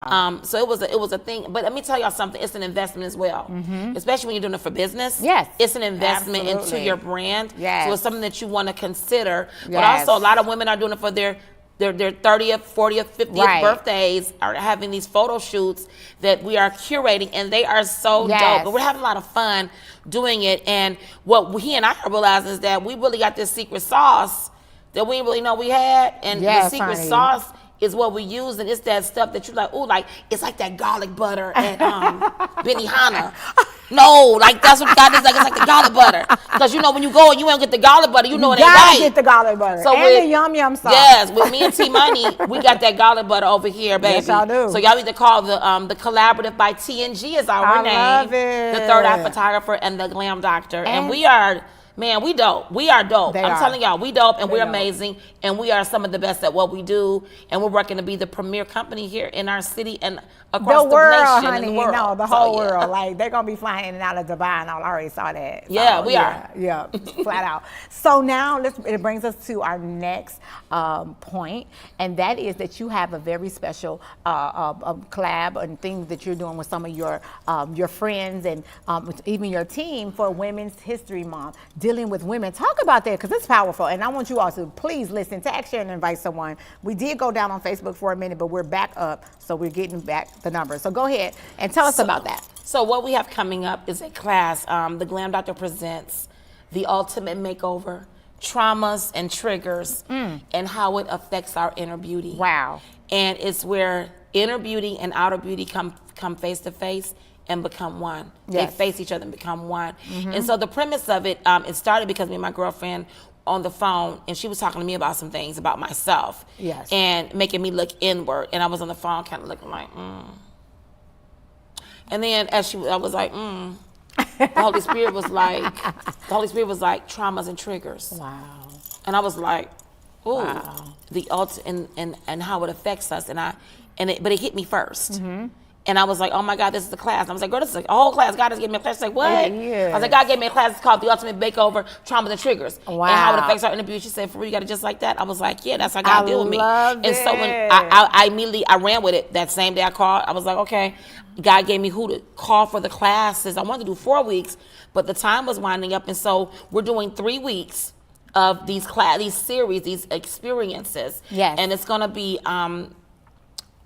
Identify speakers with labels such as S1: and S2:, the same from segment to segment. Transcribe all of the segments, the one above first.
S1: So it was a thing. But let me tell y'all something. It's an investment as well, especially when you're doing it for business.
S2: Yes,
S1: it's an investment
S2: absolutely.
S1: into your brand.
S2: Yes.
S1: So it's something that you want to consider. But
S2: Yes.
S1: also, a lot of women are doing it for their 30th, 40th, 50th
S2: Right.
S1: birthdays, are having these photo shoots that we are curating, and they are so
S2: Yes.
S1: dope. But we're having a lot of fun doing it. And what he and I are realizing is that we really got this secret sauce that we didn't really know we had. And
S2: Yes,
S1: the secret
S2: honey.
S1: sauce is what we use, and it's that stuff that you like, ooh, like, it's like that garlic butter at Benihana. No, like, that's what God is like. It's like the garlic butter. Because, you know, when you go and you don't get the garlic butter, you know it ain't
S2: gotta
S1: right.
S2: get the garlic butter.
S1: So
S2: and
S1: with-
S2: the yum sauce.
S1: Yes, with me and T-Money, we got that garlic butter over here, baby.
S2: Yes, y'all do.
S1: So y'all need to call the Collaborative by TNG is our
S2: I
S1: name.
S2: love it.
S1: The Third Eye Photographer and the Glam Doctor. And we are... Man, we dope. We are dope.
S2: They
S1: I'm
S2: are.
S1: telling y'all, we dope and
S2: They
S1: we're
S2: dope.
S1: amazing, and we are some of the best at what we do. And we're working to be the premier company here in our city and across
S2: The
S1: the,
S2: world,
S1: nation.
S2: honey.
S1: And the world.
S2: No, the
S1: So,
S2: whole
S1: yeah.
S2: world. Like, they're going to be flying in and out of Dubai, and I already saw that. So,
S1: Yeah, we are.
S2: Yeah, flat out. So now it brings us to our next point, and that is that you have a very special collab and things that you're doing with some of your friends and even your team for Women's History Month, dealing with women. Talk about that, because it's powerful, and I want you all to please listen, tag, share, and invite someone. We did go down on Facebook for a minute, but we're back up, so we're getting back the numbers. So go ahead and tell us about that.
S1: So what we have coming up is a class. The Glam Doctor presents the Ultimate Makeover, Traumas and Triggers, and how it affects our inner beauty.
S2: Wow.
S1: And it's where inner beauty and outer beauty come face to face and become one.
S2: Yes.
S1: They face each other and become one. And so the premise of it, it started because me and my girlfriend on the phone, and she was talking to me about some things about myself.
S2: Yes.
S1: And making me look inward. And I was on the phone kind of looking like, And then I was like, The Holy Spirit was like, traumas and triggers.
S2: Wow.
S1: And I was like, ooh,
S2: Wow.
S1: and how it affects us. But it hit me first. And I was like, oh my God, this is the class. And I was like, girl, this is a whole class. God has given me a class. She's like, what?
S2: It is.
S1: I was like, God gave me a class. It's called The Ultimate Makeover, Traumas and Triggers.
S2: Wow.
S1: And how it affects our inner beauty. She said, for real, you got it just like that? I was like, yeah, that's how God deal with me.
S2: love
S1: And so when
S2: it.
S1: I immediately, I ran with it. That same day I called, I was like, okay. God gave me who to call for the classes. I wanted to do 4 weeks, but the time was winding up. And so we're doing 3 weeks of these series, these experiences.
S2: Yes.
S1: And it's going to be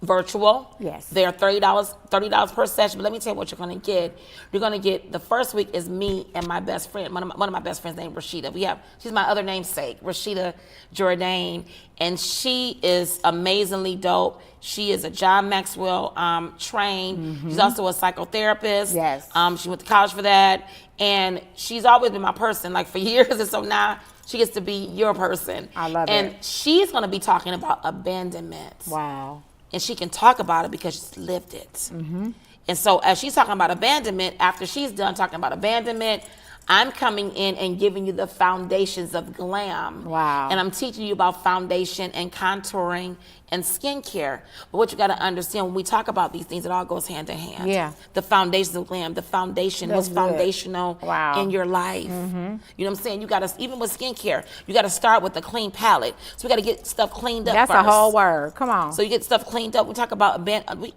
S1: virtual.
S2: Yes.
S1: They're $30 per session. But let me tell you what you're going to get. You're going to get, the first week is me and my best friend. One of my best friends named Rashida. She's my other namesake, Rashida Jordan. And she is amazingly dope. She is a John Maxwell trained. She's also a psychotherapist.
S2: Yes.
S1: She went to college for that. And she's always been my person, like for years. And so now she gets to be your person.
S2: I love it.
S1: And she's going to be talking about abandonment.
S2: Wow.
S1: And she can talk about it because she's lived it. And so as she's talking about abandonment, after she's done talking about abandonment, I'm coming in and giving you the foundations of glam.
S2: Wow.
S1: And I'm teaching you about foundation and contouring and skincare. But what you got to understand, when we talk about these things, it all goes hand in hand.
S2: Yeah.
S1: The foundations of glam, the foundation,
S2: That's
S1: what's
S2: good.
S1: foundational
S2: Wow.
S1: in your life. You know what I'm saying? You got to, even with skincare, you got to start with a clean palette. So we got to get stuff cleaned up
S2: That's
S1: first.
S2: a whole word. Come on.
S1: So you get stuff cleaned up. We talk about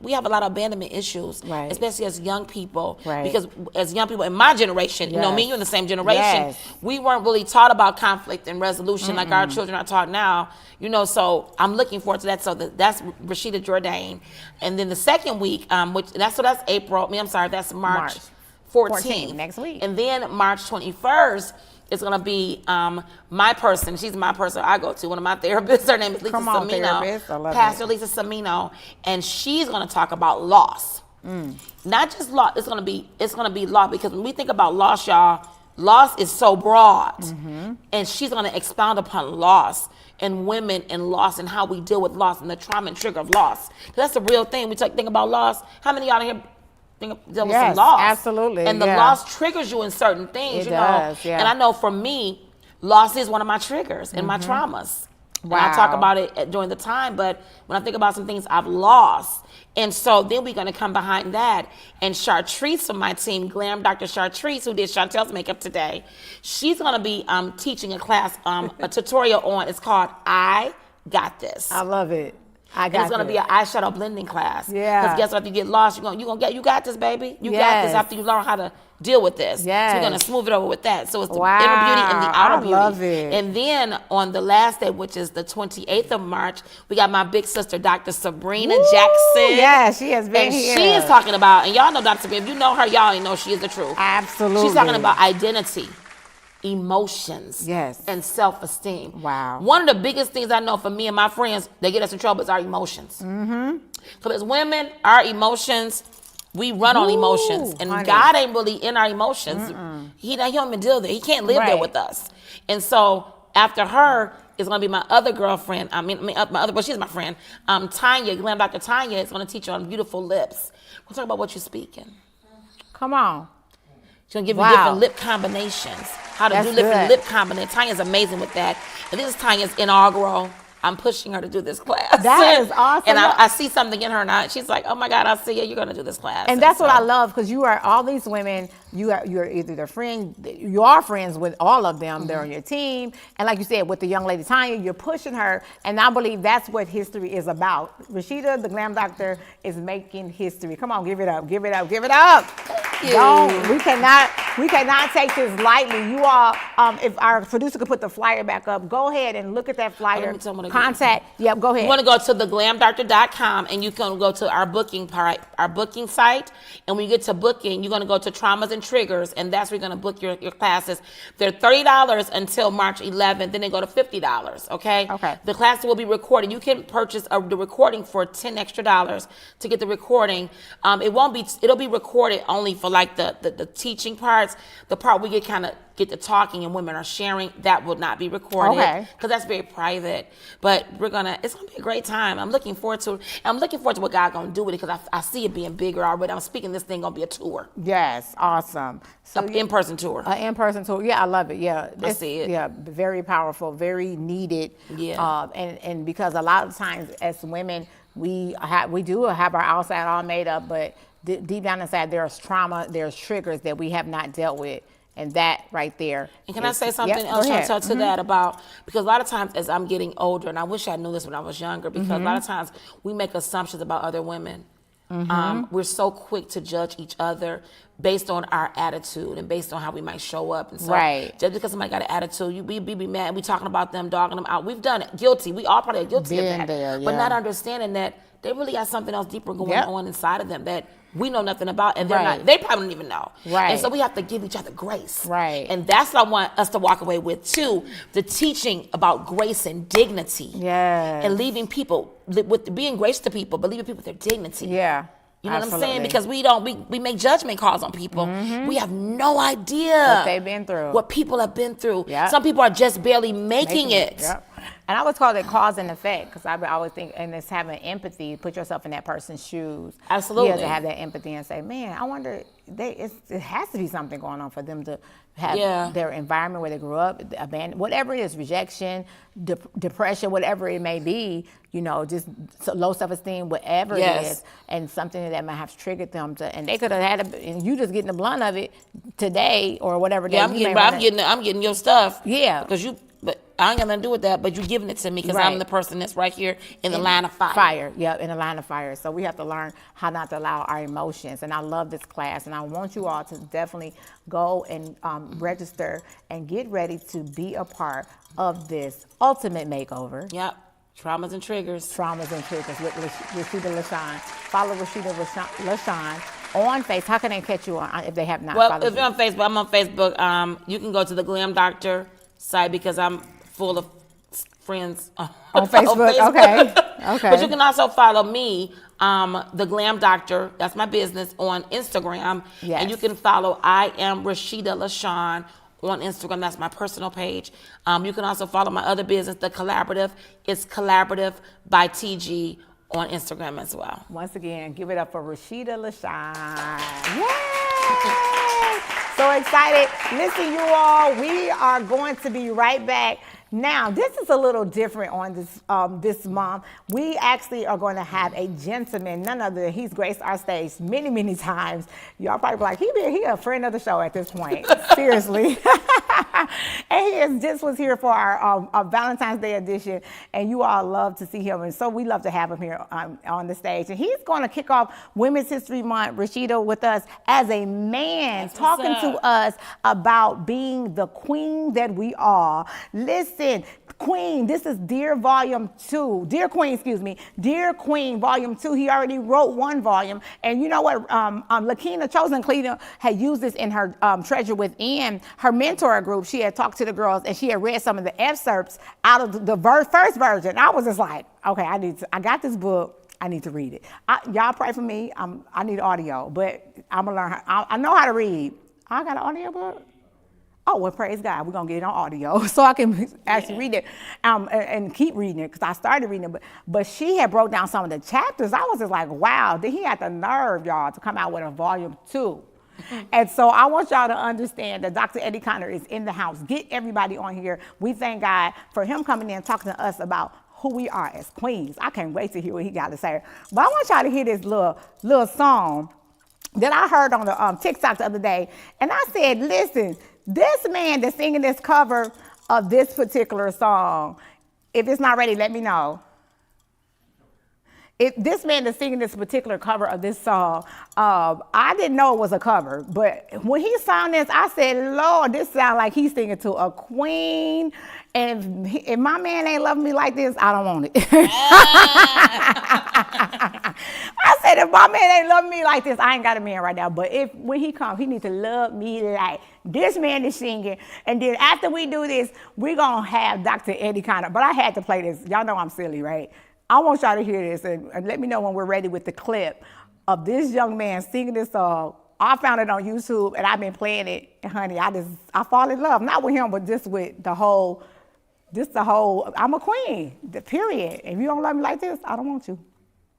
S1: we have a lot of abandonment issues,
S2: Right.
S1: especially as young people.
S2: Right.
S1: Because as young people in my generation, you know, me and you in the same generation,
S2: Yes.
S1: we weren't really taught about conflict and resolution like our children are taught now. You know, so I'm looking forward to that. So that's Rashida Jordan. And then the second week, that's April. That's March 14th.
S2: next week.
S1: And then March 21st. It's gonna be my person. She's my person I go to. One of my therapists. Her name is Lisa
S2: Come on,
S1: Samino.
S2: therapist. I love
S1: Pastor
S2: it.
S1: Lisa Samino, and she's gonna talk about loss. Not just loss. It's gonna be loss, because when we think about loss, y'all, loss is so broad, and she's gonna expound upon loss and women and loss and how we deal with loss and the trauma and trigger of loss. 'Cause that's the real thing. We think about loss. How many of y'all in here deal with some
S2: Yes,
S1: loss?
S2: absolutely,
S1: And the
S2: yeah.
S1: loss triggers you in certain things.
S2: It
S1: you know.
S2: does, yeah.
S1: And I know for me, loss is one of my triggers and my traumas. And I talk
S2: Wow.
S1: about it during the time, but when I think about some things I've lost. And so then we're going to come behind that. And Chartrice from my team, Glam Dr. Chartrice, who did Chantel's makeup today, she's going to be teaching a class, a tutorial on, it's called I Got This.
S2: I love it. I
S1: And
S2: got
S1: it's gonna
S2: this.
S1: be an eyeshadow blending class.
S2: Yeah.
S1: Because guess what? If you get lost, you got this, baby. You got this
S2: Yes.
S1: after you learn how to deal with this.
S2: Yes.
S1: So we're gonna smooth it over with that. So it's the
S2: Wow.
S1: inner beauty and the outer
S2: I
S1: beauty.
S2: love it.
S1: And then on the last day, which is the 28th of March, we got my big sister, Dr. Sabrina
S2: Woo!
S1: Jackson.
S2: Yeah, she has been
S1: and
S2: here.
S1: she is talking about, and y'all know Dr. Sabrina. If you know her, y'all already know she is the truth.
S2: Absolutely.
S1: She's talking about identity, emotions,
S2: Yes.
S1: and self-esteem.
S2: Wow.
S1: One of the biggest things I know for me and my friends, they get us in trouble, is our emotions. Mm-hmm. So as women, our emotions, we run on emotions, and
S2: honey.
S1: God ain't really in our emotions. He don't even deal there. He can't live there
S2: Right.
S1: with us. And so after her is gonna be my other girlfriend. She's my friend. Tanya, Glam Dr. Tanya is gonna teach you on beautiful lips. We'll talk about what you're speaking.
S2: Come on.
S1: She's gonna give you
S2: Wow.
S1: different lip combinations, how to
S2: That's
S1: do different
S2: good.
S1: lip combinations. Tanya's amazing with that. And this is Tanya's inaugural. I'm pushing her to do this class.
S2: That is awesome.
S1: And I see something in her now. She's like, oh my God, I see you. You're gonna do this class.
S2: And that's what
S1: so-
S2: I love, because you are all these women. You're either their friend, you are friends with all of them. They're on your team, and like you said, with the young lady Tanya, you're pushing her. And I believe that's what history is about. Rashida, the Glam Doctor, is making history. Come on, give it up, give it up, give it up. We cannot take this lightly. You all, if our producer could put the flyer back up, go ahead and look at that flyer.
S1: Let me tell them what I
S2: Contact. Yep, go ahead.
S1: You want to go to theglamdoctor.com, and you can go to our booking part, our booking site. And when you get to booking, you're going to go to Traumas and Triggers, and that's where you're going to book your classes. They're $30 until March 11th, then they go to $50, okay?
S2: Okay.
S1: The class will be recorded. You can purchase the recording for $10 extra to get the recording. It'll be recorded only for like the teaching parts. The part we get the talking and women are sharing, that will not be recorded.
S2: Okay.
S1: Because that's very private. But it's gonna be a great time. I'm looking forward to it. And I'm looking forward to what God gonna do with it, because I see it being bigger already. I'm speaking this thing gonna be a tour.
S2: Yes, awesome. So
S1: An in-person tour.
S2: An in-person tour. Yeah, I love it. Yeah,
S1: I see it.
S2: Yeah, very powerful, very needed.
S1: Yeah.
S2: And because a lot of times as women, we do have our outside all made up, but deep down inside there's trauma, there's triggers that we have not dealt with. And that right there.
S1: And can I say something else, Chantel, to that about, because a lot of times as I'm getting older, and I wish I knew this when I was younger, because a lot of times we make assumptions about other women. We're so quick to judge each other based on our attitude and based on how we might show up. And so just because somebody got an attitude, we be mad, we talking about them, dogging them out. We've done it. Guilty. We all probably are guilty of that.
S2: There,
S1: but not understanding that they really got something else deeper going on inside of them that we know nothing about, and they're not. They probably don't even know.
S2: Right.
S1: And so we have to give each other grace.
S2: Right.
S1: And that's what I want us to walk away with too: the teaching about grace and dignity.
S2: Yes.
S1: And leaving people with being gracious to people, but leaving people with their dignity.
S2: Yeah.
S1: You know what I'm saying? Because we make judgment calls on people. We have no idea
S2: what they've been through.
S1: What people have been through.
S2: Yep.
S1: Some people are just barely making it.
S2: Yep. And I always call it cause and effect, because I always think, and it's having empathy, put yourself in that person's shoes.
S1: Absolutely.
S2: You have to have that empathy and say, man, I wonder, it has to be something going on for them to have their environment where they grew up, abandoned, whatever it is, rejection, depression, whatever it may be, just low self-esteem, whatever it is, and something that might have triggered them to, and they could have had, and you just getting the blunt of it today or whatever.
S1: Yeah, I'm getting your stuff.
S2: Yeah.
S1: But I ain't got nothing to do with that, but you're giving it to me because I'm the person that's right here in the line of fire.
S2: In the line of fire. So we have to learn how not to allow our emotions. And I love this class, and I want you all to definitely go and register and get ready to be a part of this ultimate makeover.
S1: Yep. Traumas and Triggers.
S2: Traumas and Triggers with Rashida LaShawn. Follow Rashida LaShawn on Facebook. How can they catch you on if they have not?
S1: Well, if you're on Facebook, I'm on Facebook. You can go to the Glam Doctor site, because I'm full of friends on
S2: Facebook. Okay.
S1: But you can also follow me, the Glam Doctor. That's my business on Instagram.
S2: Yes.
S1: And you can follow I am Rashida LaShawn on Instagram. That's my personal page. You can also follow my other business, The Collaborative. It's Collaborative by TG on Instagram as well.
S2: Once again, give it up for Rashida LaShawn. Yay! So excited. Listen, you all, we are going to be right back Now, this is a little different on this month. We actually are going to have a gentleman, none other than he's graced our stage many, many times. Y'all probably be like, he a friend of the show at this point. Seriously. And he just was here for our Valentine's Day edition, and you all love to see him, and so we love to have him here on the stage. And he's going to kick off Women's History Month, Rashida, with us as a man, talking to us about being the queen that we are. Listen, Queen, this is Dear Volume 2. Dear Queen, excuse me. Dear Queen, Volume 2. He already wrote one volume. And you know what? Lakina Chosen Cleaner had used this in her Treasure Within, her mentor group. She had talked to the girls, and she had read some of the excerpts out of the first version. I was just like, okay, I got this book. I need to read it. Y'all pray for me. I need audio, but I'm going to learn. I know how to read. I got an audio book. Oh, well, praise God. We're going to get it on audio so I can actually read it and keep reading it, because I started reading it. But she had broke down some of the chapters. I was just like, wow, did he have the nerve, y'all, to come out with a volume 2? And so I want y'all to understand that Dr. Eddie Connor is in the house. Get everybody on here. We thank God for him coming in and talking to us about who we are as queens. I can't wait to hear what he got to say. But I want y'all to hear this little song that I heard on the TikTok the other day. And I said, listen, this man that's singing this cover of this particular song, if it's not ready, let me know. This man that's singing this particular cover of this song, I didn't know it was a cover, but when he sang this, I said, Lord, this sounds like he's singing to a queen, and if my man ain't loving me like this, I don't want it. I said, if my man ain't loving me like this, I ain't got a man right now, but when he comes, he needs to love me like this man is singing, and then after we do this, we're going to have Dr. Eddie Connor, but I had to play this. Y'all know I'm silly, right? I want y'all to hear this and let me know when we're ready with the clip of this young man singing this song. I found it on YouTube and I've been playing it, and honey, I fall in love, not with him, but just with the whole, I'm a queen, period. If you don't love me like this, I don't want you.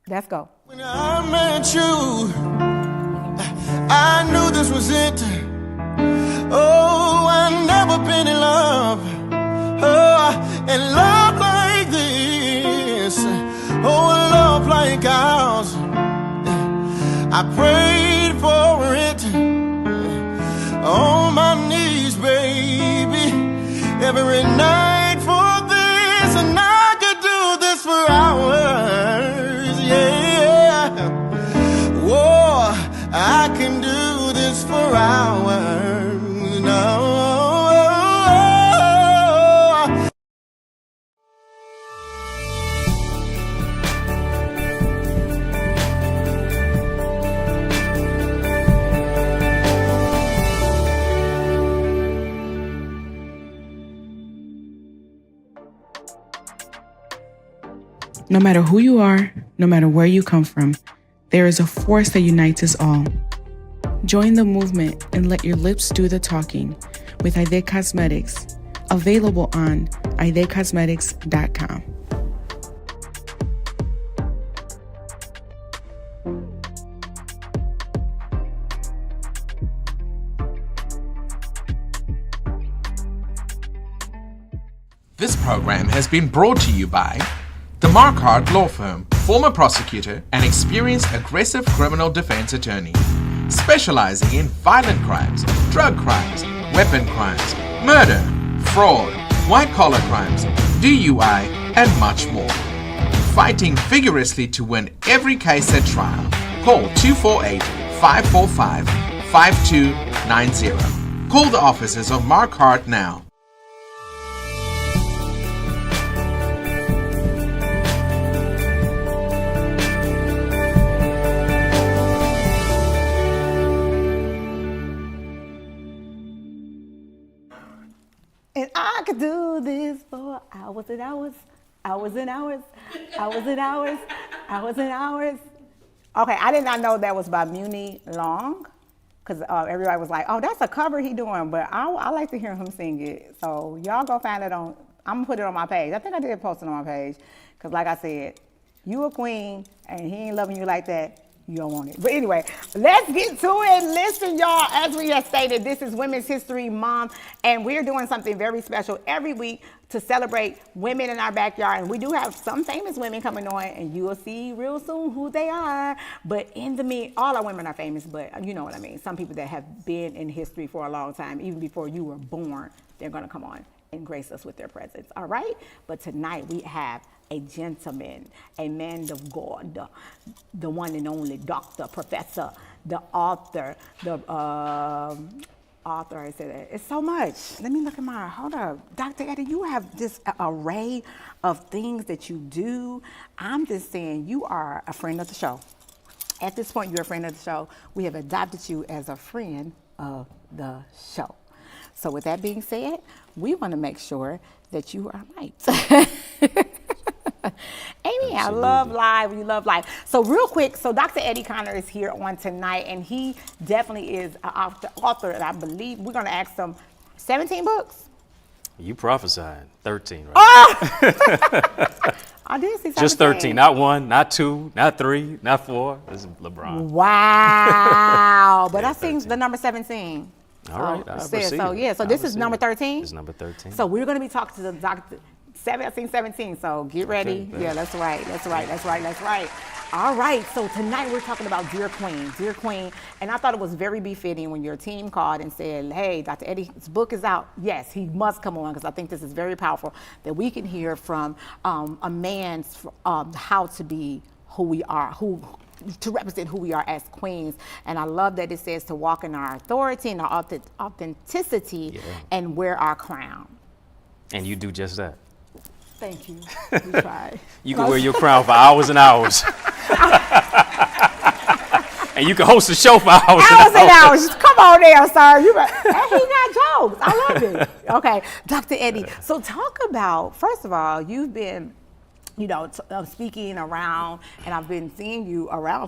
S2: Let's go.
S3: When I met you, I knew this was it. Oh, I've never been in love. Oh, and love like this. Oh, a love like ours. I prayed for it on my knees, baby, every night for this, and I could do this for hours, yeah. Whoa, I can do this for hours, no.
S4: No matter who you are, no matter where you come from, there is a force that unites us all. Join the movement and let your lips do the talking with InTheKnow Cosmetics, available on InTheCosmetics.com.
S5: This program has been brought to you by the Marquardt Law Firm, former prosecutor and experienced aggressive criminal defense attorney, specializing in violent crimes, drug crimes, weapon crimes, murder, fraud, white-collar crimes, DUI, and much more. Fighting vigorously to win every case at trial. Call 248-545-5290. Call the offices of Marquardt now.
S2: And I could do this for hours and hours, hours and hours, hours and hours, hours and hours. Okay, I did not know that was by Muni Long, because everybody was like, oh, that's a cover he doing, but I like to hear him sing it. So y'all go find it I'm going to put it on my page. I think I did post it on my page, because like I said, you a queen, and he ain't loving you like that, You don't want it. But anyway, let's get to it. Listen, y'all, as we have stated, this is Women's History Month, and we're doing something very special every week to celebrate women in our backyard. And we do have some famous women coming on, and you will see real soon who they are. But in the mean, all our women are famous, but you know what I mean. Some people that have been in history for a long time, even before you were born, they're going to come on and grace us with their presence. All right? But tonight we have a gentleman, a man of God, the one and only doctor, professor, the author, I said that. It's so much. Let me look at my, hold up. Dr. Eddie, you have this array of things that you do. I'm just saying you are a friend of the show. At this point, you're a friend of the show. We have adopted you as a friend of the show. So with that being said, we want to make sure that you are right. Amy, I love live. We love live. So real quick, so Dr. Eddie Connor is here on tonight, and he definitely is an author, and I believe we're going to ask him 17 books.
S6: You prophesied 13, right?
S2: Oh! I did see 17.
S6: Just 13, not 1, not 2, not 3, not 4. This is LeBron.
S2: Wow. But
S6: Yeah,
S2: I think
S6: 13.
S2: the number 17.
S6: All right, I receive
S2: So
S6: it.
S2: yeah, so
S6: I
S2: this is
S6: receive
S2: number
S6: it.
S2: 13?
S6: This is number 13.
S2: So we're going to be talking to the Dr. 17, so get ready.
S6: Okay,
S2: yeah, that's right. All right, so tonight we're talking about Dear Queen. And I thought it was very befitting when your team called and said, hey, Dr. Eddie's book is out. Yes, he must come on, because I think this is very powerful, that we can hear from a man's how to be who we are, to represent who we are as queens. And I love that it says to walk in our authority and our authenticity and wear our crown.
S6: And you do just that.
S2: Thank you. We tried.
S6: You can wear your crown for hours and hours. And you can host a show for hours and hours.
S2: Come on there, sir. He got jokes. I love it. Okay, Dr. Eddie. So talk about, first of all, you've been, speaking around, and I've been seeing you around,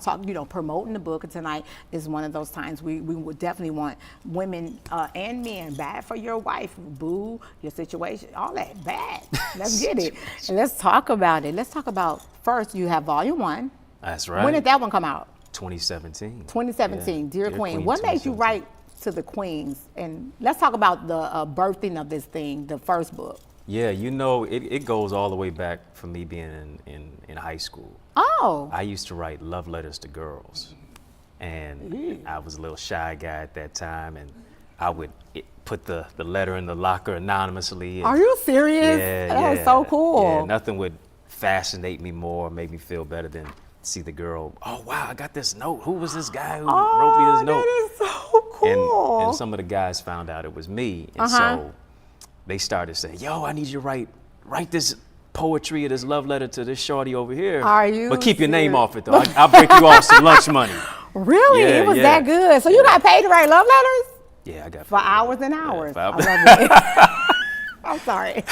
S2: promoting the book. And tonight is one of those times we would definitely want women and men, bad for your wife, boo, your situation, all that, bad. Let's get it. And let's talk about it. Let's talk about, first, you have volume 1.
S6: That's right.
S2: When did that one come out?
S6: 2017.
S2: 2017,
S6: Yeah.
S2: Dear Queen. What made you
S6: 2017.
S2: write to the queens? And let's talk about the birthing of this thing, the first book.
S6: Yeah, it goes all the way back from me being in high school.
S2: Oh.
S6: I used to write love letters to girls. And I was a little shy guy at that time, and I would put the letter in the locker anonymously.
S2: Are you serious?
S6: Yeah,
S2: that is so cool.
S6: Yeah, nothing would fascinate me more, make me feel better than see the girl, oh wow, I got this note. Who was this guy who wrote me this note?
S2: That is so cool.
S6: And some of the guys found out it was me. And so they started saying, yo, I need you to write this poetry or this love letter to this shorty over here.
S2: Are you
S6: But keep your name
S2: serious?
S6: off it though. I'll break you off some lunch money.
S2: Really?
S6: Yeah,
S2: It was
S6: yeah.
S2: that good. So you got paid to write love letters?
S6: Yeah, I got
S2: For
S6: paid.
S2: hours and hours.
S6: Yeah,
S2: I
S6: for
S2: love it. I'm sorry.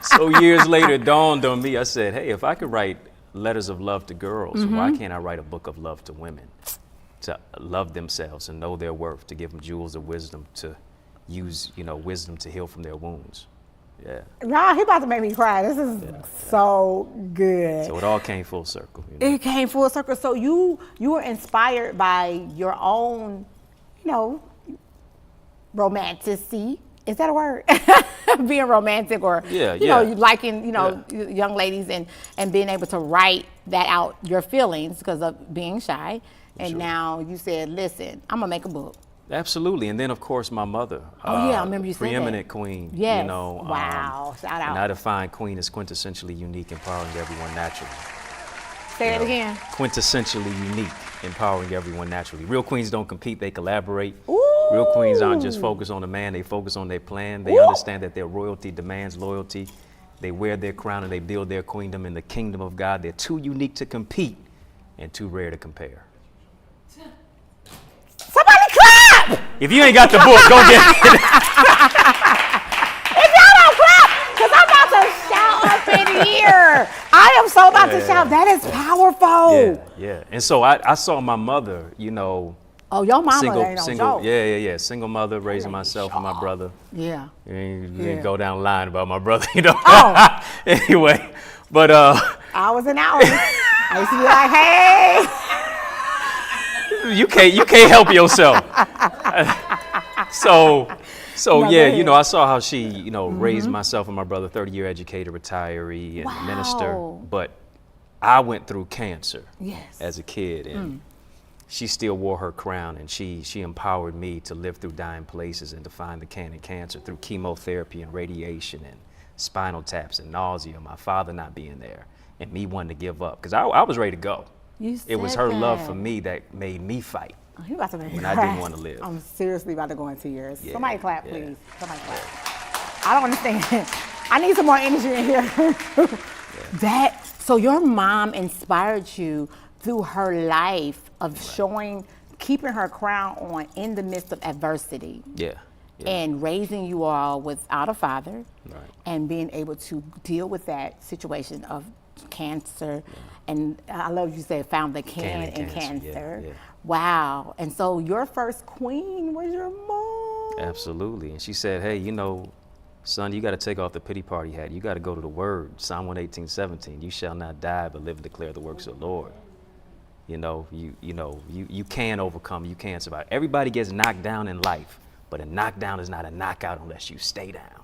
S6: So years later, it dawned on me. I said, hey, if I could write letters of love to girls, why can't I write a book of love to women? To love themselves and know their worth, to give them jewels of wisdom, to use, wisdom to heal from their wounds. Yeah.
S2: Nah, he about to make me cry. This is so good.
S6: So it all came full circle.
S2: It came full circle. So you were inspired by your own, romanticy. Is that a word? Being romantic, or you liking, young ladies, and being able to write that out, your feelings, because of being shy. And
S6: Sure.
S2: now you said, listen, I'm gonna make a book.
S6: Absolutely. And then, of course, my mother.
S2: Oh, yeah, I remember you said that.
S6: Preeminent queen.
S2: Yes. Wow. Shout out.
S6: And I define queen as quintessentially unique, empowering everyone naturally.
S2: Say that again.
S6: Quintessentially unique, empowering everyone naturally. Real queens don't compete, they collaborate.
S2: Ooh.
S6: Real queens aren't just focused on the man, they focus on their plan. They
S2: Ooh.
S6: understand that their royalty demands loyalty. They wear their crown and they build their queendom in the kingdom of God. They're too unique to compete and too rare to compare.
S2: Somebody clap!
S6: If you ain't got the book, go get it.
S2: If y'all don't clap, because I'm about to shout up in here. I am so about to shout. That is powerful.
S6: Yeah. And so I saw my mother,
S2: Oh, your mama
S6: single,
S2: ain't no
S6: single,
S2: joke.
S6: yeah. Single mother, raising myself and my brother.
S2: Yeah.
S6: You ain't
S2: Yeah.
S6: go down the line about my brother,
S2: Oh.
S6: Anyway, but
S2: Hours and hours. I used to be like, hey.
S6: You can't help yourself. So
S2: No,
S6: yeah,
S2: go ahead.
S6: I saw how she, raised myself and my brother, 30-year educator, retiree, and minister.
S2: Wow.
S6: But I went through cancer
S2: Yes.
S6: as a kid, and she still wore her crown, and she empowered me to live through dying places and to find the can of cancer through chemotherapy and radiation and spinal taps and nausea, my father not being there, and me wanting to give up, because I was ready to go. It was
S2: said
S6: her love
S2: that.
S6: for me that made me fight.
S2: Oh, you about to make me
S6: when I
S2: cry.
S6: didn't wanna live.
S2: I'm seriously about to go into tears.
S6: Yeah,
S2: Somebody clap,
S6: yeah.
S2: please. Somebody clap. I don't understand. I need some more energy in here. So your mom inspired you through her life of keeping her crown on in the midst of adversity.
S6: Yeah.
S2: And raising you all without a father,
S6: Right.
S2: and being able to deal with that situation of cancer. And I love you said found the can in cancer.
S6: Yeah.
S2: Wow. And so your first queen was your mom.
S6: Absolutely. And she said, hey, son, you got to take off the pity party hat. You got to go to the word. Psalm 118:17. You shall not die, but live and declare the works of the Lord. You can overcome. You can survive. Everybody gets knocked down in life, but a knockdown is not a knockout unless you stay down.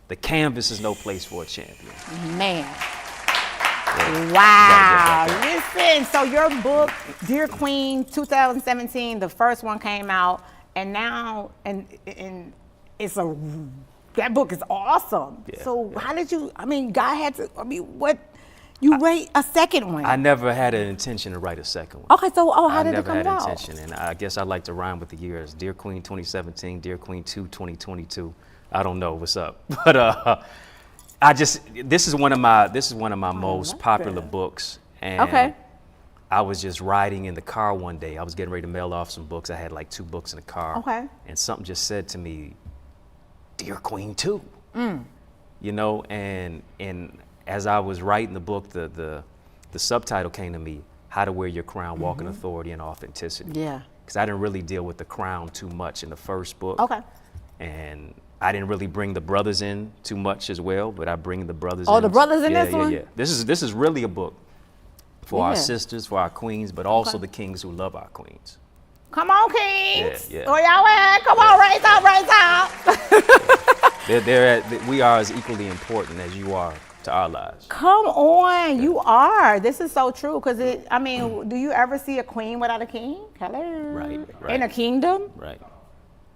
S6: The canvas is no place for a champion.
S2: Man.
S6: Yeah.
S2: Wow.
S6: You gotta get back
S2: Listen, so your book, Dear Queen, 2017, the first one came out, and now, and that book is awesome.
S6: Yeah,
S2: So
S6: yeah.
S2: how did you, God had to, you write a second one.
S6: I never had an intention to write a second one.
S2: Okay, so, how did it
S6: never
S2: come
S6: had
S2: about?
S6: intention, and I guess I like to rhyme with the years. Dear Queen 2017, Dear Queen 2 2022. I don't know what's up, but this is one of my most popular books, and
S2: Okay.
S6: I was just riding in the car one day. I was getting ready to mail off some books. I had like 2 books in the car,
S2: Okay.
S6: and something just said to me, Dear Queen 2, and as I was writing the book, the subtitle came to me, How to Wear Your Crown, Walk in Authority and Authenticity.
S2: Yeah.
S6: Because I didn't really deal with the crown too much in the first book.
S2: Okay.
S6: And I didn't really bring the brothers in too much as well, but I bring the brothers in.
S2: Oh, the brothers in this one?
S6: Yeah. This is really a book for our
S2: Yeah.
S6: sisters, for our queens, but also the kings who love our queens.
S2: Come on, kings.
S6: Yeah, yeah.
S2: Where y'all at? Come on, raise up, raise up.
S6: We are as equally important as you are to our lives.
S2: Come on, you are. This is so true. Because do you ever see a queen without a king? Hello.
S6: Right.
S2: In a kingdom?
S6: Right.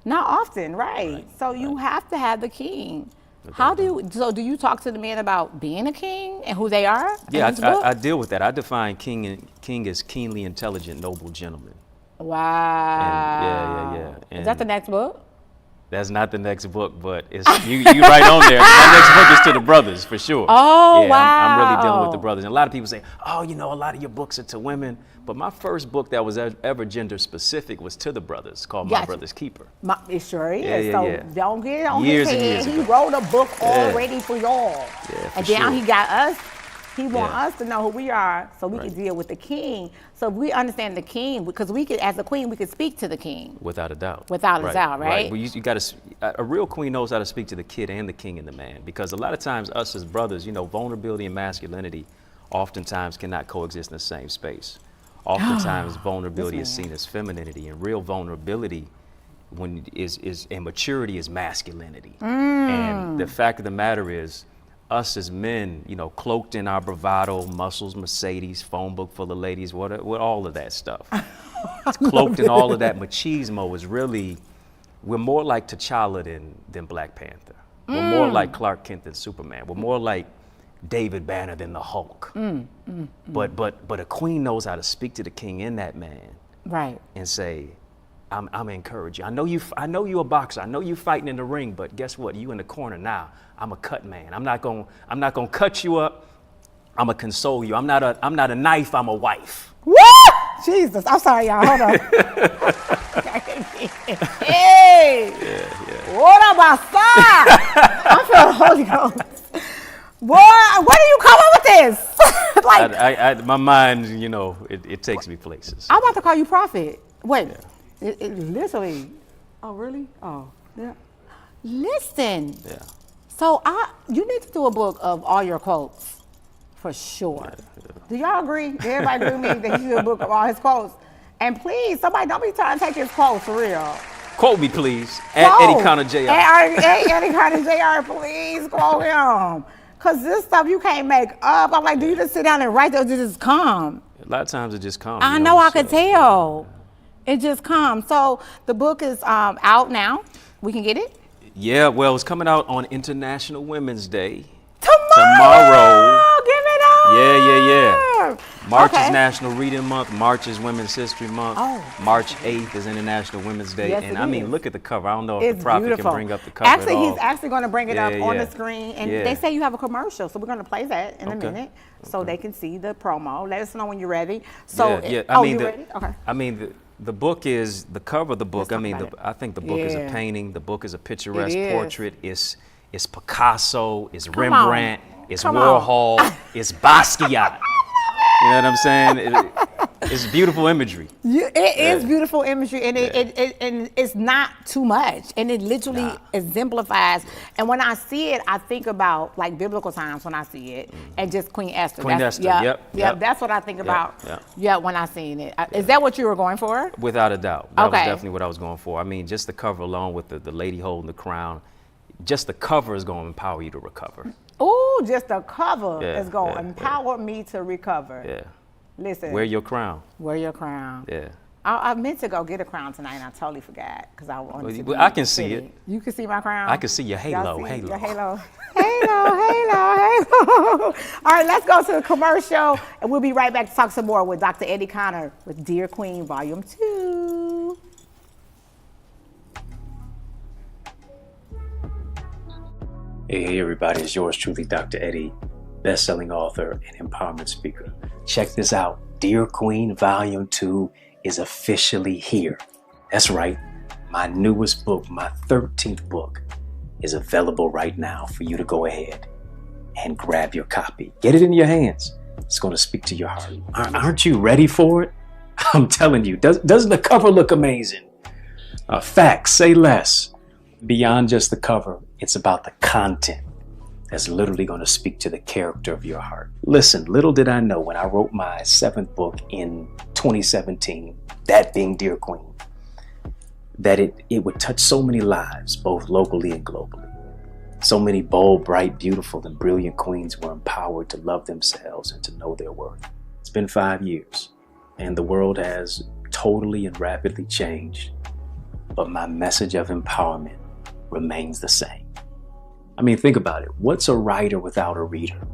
S2: Not often, right? So you have to have the king. Do you talk to the men about being a king and who they are?
S6: Yeah,
S2: in this book?
S6: I deal with that. I define king as keenly intelligent, noble gentleman.
S2: Wow.
S6: Yeah.
S2: Is that the next book?
S6: That's not the next book, but it's you right on there. My next book is to the brothers, for sure.
S2: Oh,
S6: yeah,
S2: wow.
S6: I'm really dealing with the brothers. And a lot of people say, a lot of your books are to women. But my first book that was ever gender specific was to the brothers, called My
S2: Gotcha.
S6: Brother's Keeper.
S2: It sure is.
S6: Yeah,
S2: so
S6: yeah.
S2: don't get it on
S6: Years
S2: his
S6: and
S2: head.
S6: years
S2: He
S6: ago.
S2: wrote a book
S6: Yeah.
S2: already for y'all.
S6: Yeah, for
S2: And now
S6: sure.
S2: he got us. He want
S6: Yeah.
S2: us to know who we are so we
S6: Right.
S2: can deal with the king. So if we understand the king, because we could, as a queen, we could speak to the king.
S6: Without a doubt.
S2: Without a doubt, right?
S6: But you got to. A real queen knows how to speak to the kid and the king and the man, because a lot of times us as brothers, vulnerability and masculinity, oftentimes cannot coexist in the same space. Oftentimes vulnerability is seen as femininity, and real vulnerability and maturity is masculinity. And the fact of the matter is, us as men, cloaked in our bravado, muscles, Mercedes, phone book full of ladies, what all of that stuff. It's cloaked in all of that machismo is really, we're more like T'Challa than Black Panther. We're more like Clark Kent than Superman. We're more like David Banner than the Hulk. But a queen knows how to speak to the king and that man,
S2: Right.
S6: and say, I'm encouraging you. I know you a boxer. I know you fighting in the ring, but guess what? You in the corner now. I'm a cut man. I'm not gonna cut you up. I'm gonna console you. I'm not a knife. I'm a wife.
S2: Woo! Jesus, I'm sorry, y'all. Hold on. Hey! What up, my son? I feel the Holy Ghost. Boy, where do you come up with this? Like,
S6: My mind, it takes me places.
S2: I'm about to call you prophet. Wait, it literally. Oh, really? Oh, yeah. Listen.
S6: Yeah.
S2: So you need to do a book of all your quotes, for sure. Do y'all agree? Everybody agree with me that you should do a book of all his quotes? And please, somebody don't be trying to take his quote for real.
S6: Quote me, please. At Eddie Connor Jr.
S2: Eddie Connor Jr., please quote him. Because this stuff you can't make up. I'm like, do you just sit down and write those? It just come.
S6: A lot of times it just comes.
S2: I know, I could tell. It just comes. So the book is out now. We can get it?
S6: Yeah, well, it's coming out on International Women's Day.
S2: Tomorrow. Give it up.
S6: Yeah. March
S2: Okay.
S6: is National Reading Month. March is Women's History Month.
S2: Oh.
S6: March 8th is International Women's Day.
S2: Yes,
S6: and
S2: it
S6: I mean,
S2: is.
S6: look at the cover. I don't know if
S2: It's
S6: the prophet
S2: beautiful.
S6: can bring up the cover
S2: Actually,
S6: at all.
S2: he's actually going to bring it up
S6: Yeah,
S2: on
S6: yeah.
S2: the screen. And
S6: Yeah.
S2: they say you have a commercial, so we're going to play that in a
S6: Okay.
S2: minute so they can see the promo. Let us know when you're ready. So,
S6: yeah.
S2: you ready? Okay.
S6: I mean, the book is, the cover of the book,
S2: Let's
S6: I
S2: talk
S6: mean,
S2: about it.
S6: I think the book is a
S2: Yeah.
S6: painting. The book is a picturesque
S2: It is.
S6: portrait. It's Picasso. It's
S2: on.
S6: Rembrandt. It's
S2: Come on.
S6: Warhol. It's Basquiat. You know what I'm saying? It's beautiful imagery.
S2: It is beautiful imagery, and and it's not too much, and it literally exemplifies. And when I see it, I think about like biblical times when I see it, and just Queen Esther.
S6: Queen Esther, yep.
S2: That's what I think about.
S6: yep.
S2: Yeah, when I seen it. Is that what you were going for?
S6: Without a doubt. That was
S2: Okay.
S6: definitely what I was going for. I mean, just the cover alone with the lady holding the crown, just the cover is going to empower you to recover.
S2: Ooh, just the cover
S6: Yeah,
S2: is going to
S6: yeah,
S2: empower me to recover.
S6: Yeah.
S2: Listen.
S6: Wear your crown.
S2: Wear your crown.
S6: Yeah.
S2: I meant to go get a crown tonight, and I totally forgot because I wanted to.
S6: Well,
S2: be
S6: I can see
S2: pretty.
S6: it.
S2: You can see my crown.
S6: I can see your halo.
S2: Y'all see
S6: Halo.
S2: your halo. Halo. All right, let's go to the commercial, and we'll be right back to talk some more with Dr. Eddie Connor with Dear Queen Volume 2.
S7: Hey everybody, it's yours truly, Dr. Eddie, best-selling author and empowerment speaker. Check this out. Dear Queen Volume 2 is officially here. That's right. My newest book, my 13th book, is available right now for you to go ahead and grab your copy. Get it in your hands. It's going to speak to your heart. Aren't you ready for it? I'm telling you, doesn't the cover look amazing? Facts, say less. Beyond just the cover, it's about the content that's literally going to speak to the character of your heart. Listen, little did I know when I wrote my 7th book in 2017, that being Dear Queen, that it would touch so many lives, both locally and globally. So many bold, bright, beautiful, and brilliant queens were empowered to love themselves and to know their worth. It's been 5 years, and the world has totally and rapidly changed, but my message of empowerment remains the same. I mean, think about it. What's a writer without a reader?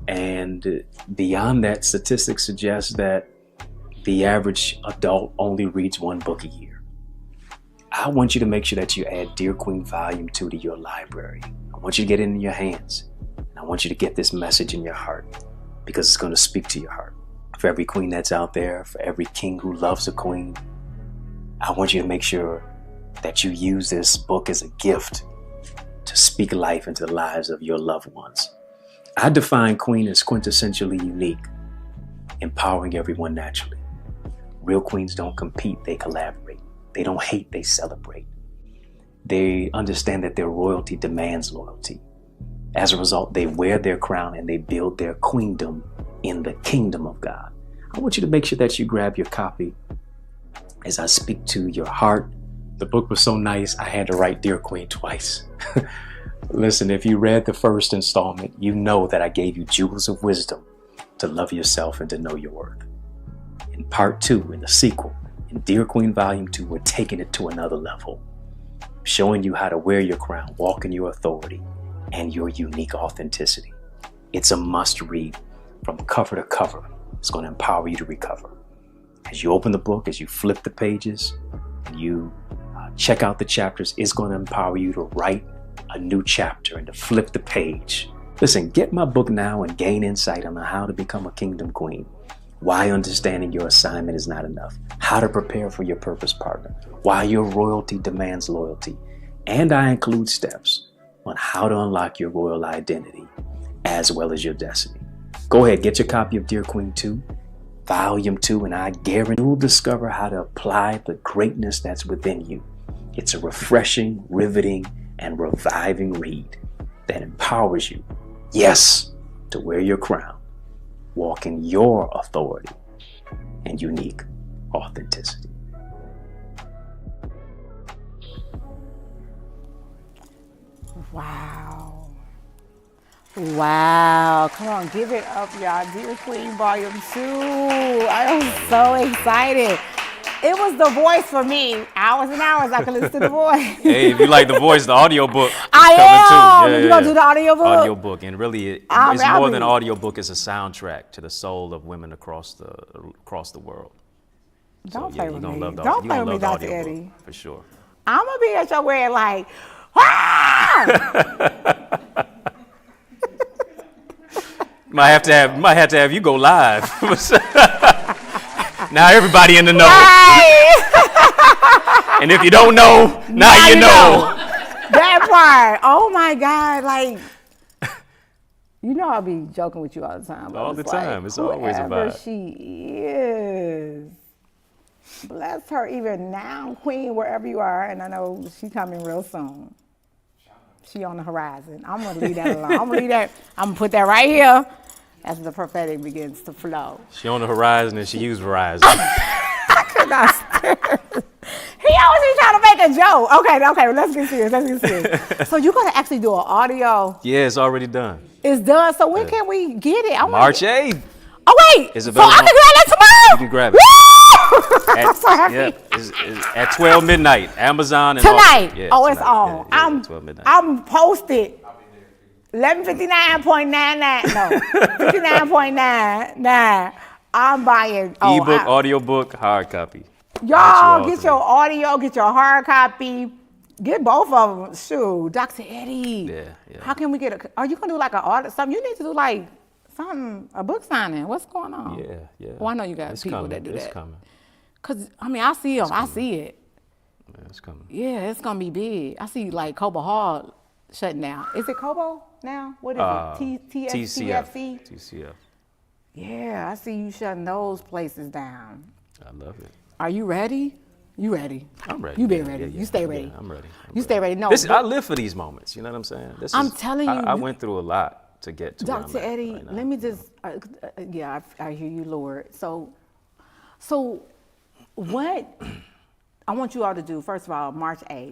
S7: And beyond that, statistics suggest that the average adult only reads 1 book a year. I want you to make sure that you add Dear Queen Volume 2 to your library. I want you to get it in your hands. And I want you to get this message in your heart because it's going to speak to your heart. For every queen that's out there, for every king who loves a queen, I want you to make sure that you use this book as a gift to speak life into the lives of your loved ones. I define queen as quintessentially unique, empowering everyone naturally. Real queens don't compete, they collaborate. They don't hate, they celebrate. They understand that their royalty demands loyalty. As a result, they wear their crown and they build their queendom in the kingdom of God. I want you to make sure that you grab your copy as I speak to your heart. The book was so nice, I had to write Dear Queen twice. Listen, if you read the first installment, you know that I gave you jewels of wisdom to love yourself and to know your worth. In part 2, in the sequel, in Dear Queen Volume 2, we're taking it to another level, showing you how to wear your crown, walk in your authority, and your unique authenticity. It's a must read from cover to cover. It's going to empower you to recover. As you open the book, as you flip the pages, and you check out the chapters, it's going to empower you to write a new chapter and to flip the page. Listen, get my book now and gain insight on how to become a kingdom queen, why understanding your assignment is not enough, how to prepare for your purpose partner, why your royalty demands loyalty, and I include steps on how to unlock your royal identity as well as your destiny. Go ahead, get your copy of Dear Queen 2, Volume 2, and I guarantee you'll discover how to apply the greatness that's within you. It's a refreshing, riveting, and reviving read that empowers you, yes, to wear your crown, walk in your authority and unique authenticity.
S2: Wow. Wow. Come on, give it up, y'all. Dear Queen Volume 2. I am so excited. It was the voice for me. Hours and hours I could listen to the voice.
S6: Hey, if you like the voice, the audiobook is
S2: I
S6: coming
S2: am.
S6: too.
S2: You gonna do the audiobook?
S6: Audiobook, and really, it's
S2: I'll
S6: more
S2: be-
S6: than audiobook. It's a soundtrack to the soul of women across the world.
S2: Don't
S6: So,
S2: play
S6: yeah,
S2: with
S6: you're gonna
S2: me.
S6: love the,
S2: Don't
S6: you're
S2: play
S6: gonna
S2: with me,
S6: love the
S2: Dr.
S6: audiobook,
S2: Eddie.
S6: for sure.
S2: I'm gonna be at your wedding like, ah!
S6: Might have to have you go live. Now everybody in the know. And if you don't know, now you know.
S2: That part. Oh my God. Like, you know I'll be joking with you all the time. but
S6: All the
S2: it's like,
S6: time. It's always a
S2: whoever
S6: vibe.
S2: she is. Bless her even now, Queen, wherever you are. And I know she's coming real soon. She on the horizon. I'm going to leave that alone. I'm going to put that right here as the prophetic begins to flow.
S6: She on the horizon and she used Verizon.
S2: I could not stand. He always be trying to make a joke. Okay, let's get serious. So you're going to actually do an audio.
S6: Yeah, it's already done.
S2: It's done. So when can we get it?
S6: March 8th.
S2: Oh, wait.
S6: Isabel,
S2: so I can grab that tomorrow?
S6: You can grab it.
S2: Woo! I'm so happy.
S6: Yep, it's at 12 midnight. Amazon and
S2: Tonight.
S6: Audible. Yeah,
S2: Oh, it's
S6: tonight.
S2: on.
S6: Yeah,
S2: I'm
S6: 12 midnight.
S2: I'm posted. 11:59.99. No, 59.99. I'm buying. Oh,
S6: Ebook, audiobook, hard copy.
S2: y'all get
S6: three.
S2: your audio, get your hard copy, get both of them. Shoot, Dr. Eddie.
S6: Yeah.
S2: How can we get a? Are you gonna do like an audit? Something you need to do like something, a book signing. What's going on?
S6: Yeah.
S2: Well, I know you got
S6: It's
S2: people
S6: coming.
S2: that do
S6: It's
S2: that.
S6: coming.
S2: Cause I mean, I see them. I see it.
S6: Yeah, it's coming.
S2: Yeah, it's gonna be big. I see like Cobo Hall shutting down. Is it Cobo now? What is it? TFC?
S6: TCF.
S2: Yeah, I see you shutting those places down.
S6: I love it.
S2: Are you ready? You ready?
S6: I'm ready.
S2: You been
S6: Yeah,
S2: ready.
S6: yeah,
S2: You stay
S6: yeah,
S2: ready.
S6: I'm ready.
S2: You stay ready. No,
S6: I live for these moments. You know what I'm saying?
S2: I'm telling you.
S6: I went through a lot to get to where I'm
S2: Dr.
S6: at
S2: Eddie,
S6: right now.
S2: let me just, yeah, I hear you, Lord. So what I want you all to do, first of all, March 8th,